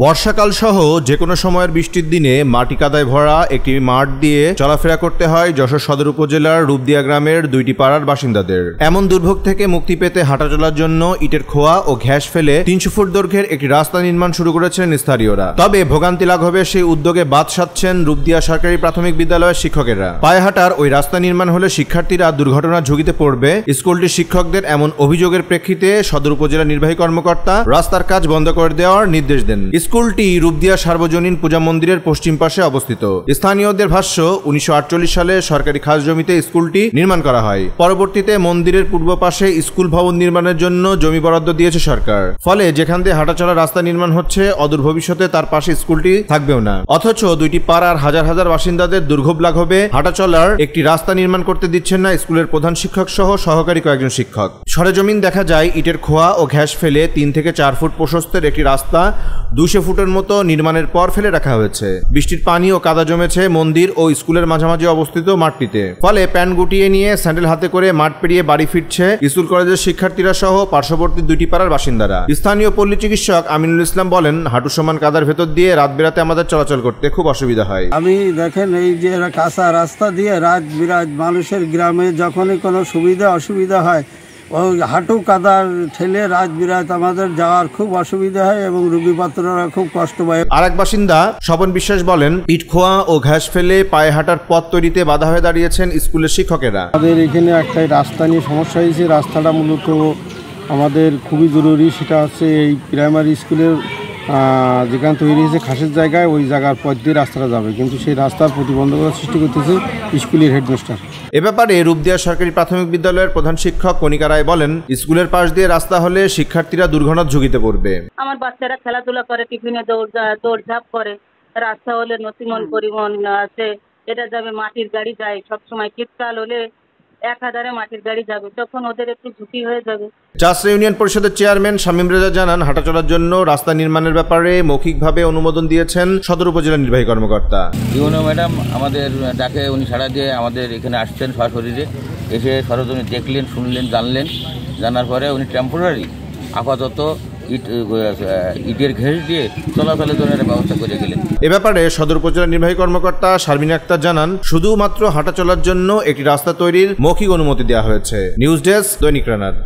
বর্ষাকাল সহ যে কোনো সময়ের বৃষ্টির দিনে মাটি কাদায় ভরা একটি মাঠ দিয়ে চলাফেরা করতে হয় যশোর সদর উপজেলার রূপদিয়া গ্রামের দুইটি পাড়ার বাসিন্দাদের। এমন দুর্ভোগ থেকে মুক্তি পেতে হাঁটা চলার জন্য ইটের খোয়া ও ঘ্যাস ফেলে 300 ফুট দৈর্ঘ্যের একটি রাস্তা নির্মাণ শুরু করেছেন স্থানীয়রা। তবে ভোগান্তি লাঘবে সেই উদ্যোগে বাদ সাধছেন রূপদিয়া সরকারি প্রাথমিক বিদ্যালয়ের শিক্ষকেরা। পায়ে হাঁটার ওই রাস্তা নির্মাণ হলে শিক্ষার্থীরা দুর্ঘটনার ঝুঁকিতে পড়বে। স্কুলটির শিক্ষকদের এমন অভিযোগের প্রেক্ষিতে সদর উপজেলা নির্বাহী কর্মকর্তা রাস্তার কাজ বন্ধ করে দেওয়ার নির্দেশ দেন। স্কুলটি রূপদিয়া সার্বজনীন পূজা মন্দিরের পশ্চিম পাশে অবস্থিত। স্থানীয়দের ভাষ্য, 1948 সালে সরকারি খাস জমিতে স্কুলটি নির্মাণ করা হয়। পরবর্তীতে মন্দিরের পূর্ব পাশে স্কুল ভবন নির্মাণের জন্য জমি বরাদ্দ দিয়েছে সরকার। ফলে যেখান দিয়ে হাঁটাচলা রাস্তা নির্মাণ হচ্ছে, অদূর ভবিষ্যতে তার পাশে স্কুলটি থাকবেও না। অথচ দুইটি পাড়ার হাজার হাজার বাসিন্দাদের দুর্ভোগ লাঘবে হাঁটাচলার একটি রাস্তা নির্মাণ করতে দিচ্ছেন না স্কুলের প্রধান শিক্ষক সহ সহকারী কয়েকজন শিক্ষক। সরেজমিন দেখা যায় ইটের খোয়া ও ঘ্যাস ফেলে 3 থেকে 4 ফুট প্রশস্তের একটি রাস্তা 200 ফুটের মতো নির্মাণের পর ফেলে রাখা হয়েছে। বৃষ্টির পানি ও কাদা জমেছে মন্দির ও স্কুলের মাঝামাঝি অবস্থিত মাঠটিতে। ফলে প্যান গুটিয়ে নিয়ে স্যান্ডেল হাতে করে মাঠ পেরিয়ে বাড়ি ফিরছে স্কুল কলেজের শিক্ষার্থীরা সহ পার্শ্ববর্তী দুইটি পাড়ার বাসিন্দারা। স্থানীয় পল্লী চিকিৎসক আমিনুল ইসলাম বলেন, হাঁটু সমান কাদার ভেতর দিয়ে রাত বেরাতে আমাদের চলাচল করতে খুব অসুবিধা হয়। আমি দেখেন, এই যে কাঁচা রাস্তা দিয়ে রাত বিরাত মানুষের গ্রামে যখনই কোনো সুবিধা অসুবিধা হয়, ওই হাঁটু কাদার ঠেলে রাত বিরাত আমাদের যাওয়ার খুব অসুবিধা হয় এবং রোগীপাত্ররা খুব কষ্ট পায়। আরেক বাসিন্দা স্বপন বিশ্বাস বলেন, ইট খোয়া ও ঘাস ফেলে পায়ে হাঁটার পথ তৈরিতে বাধা হয়ে দাঁড়িয়েছেন স্কুলের শিক্ষকেরা। আমাদের এখানে একটা রাস্তা নিয়ে সমস্যা হয়েছে। রাস্তাটা মূলত আমাদের খুবই জরুরি। সেটা হচ্ছে এই প্রাইমারি স্কুলের যেখানে তৈরি হয়েছে খাসের জায়গায়, ওই জায়গার পথ দিয়ে রাস্তাটা যাবে, কিন্তু সেই রাস্তার প্রতিবন্ধকতা সৃষ্টি করতেছে স্কুলের হেডমাস্টার। এ ব্যাপারে রূপদিয়া সরকারি প্রাথমিক বিদ্যালয়ের প্রধান শিক্ষক কণিকা রায় বলেন, স্কুলের পাশ দিয়ে রাস্তা হলে শিক্ষার্থীরা দুর্ঘটনার ঝুঁকিতে পড়বে। আমার বাচ্চারা খেলাধুলা করে, টিফিনে দৌড়ঝাঁপ করে, রাস্তা হলে নথিমন পরিবহন আছে, এটা যাবে মাটির গাড়ি যায় সবসময়। শীতকাল হলে 1000 মাটির গাড়ি যাবে, তখন ওদের একটু ঝুঁকি হয়ে যাবে। চাষরা ইউনিয়ন পরিষদের চেয়ারম্যান শামীম রেজা জানান, হাঁটা চলার জন্য রাস্তা নির্মাণের ব্যাপারে মৌখিকভাবে অনুমোদন দিয়েছেন সদর উপজেলা নির্বাহী কর্মকর্তা। ইউনো ম্যাডাম আমাদের ডাকে উনি সাড়া দিয়ে আমাদের এখানে আসছেন সরাসরি, এসে সরজমিনে দেখলেন, শুনলেন, জানার পরে উনি টেম্পোরারি আপাতত ইটের ঘেঁস দিয়ে চলাচলের জন্য ব্যবস্থা করে গেলেন। এ ব্যাপারে সদর উপজেলা নির্বাহী কর্মকর্তা শারমিন আক্তার জানান, শুধুমাত্র হাঁটা চলার জন্য একটি রাস্তা তৈরির মৌখিক অনুমতি দেওয়া হয়েছে। নিউজ ডেস্ক, দৈনিক রানার।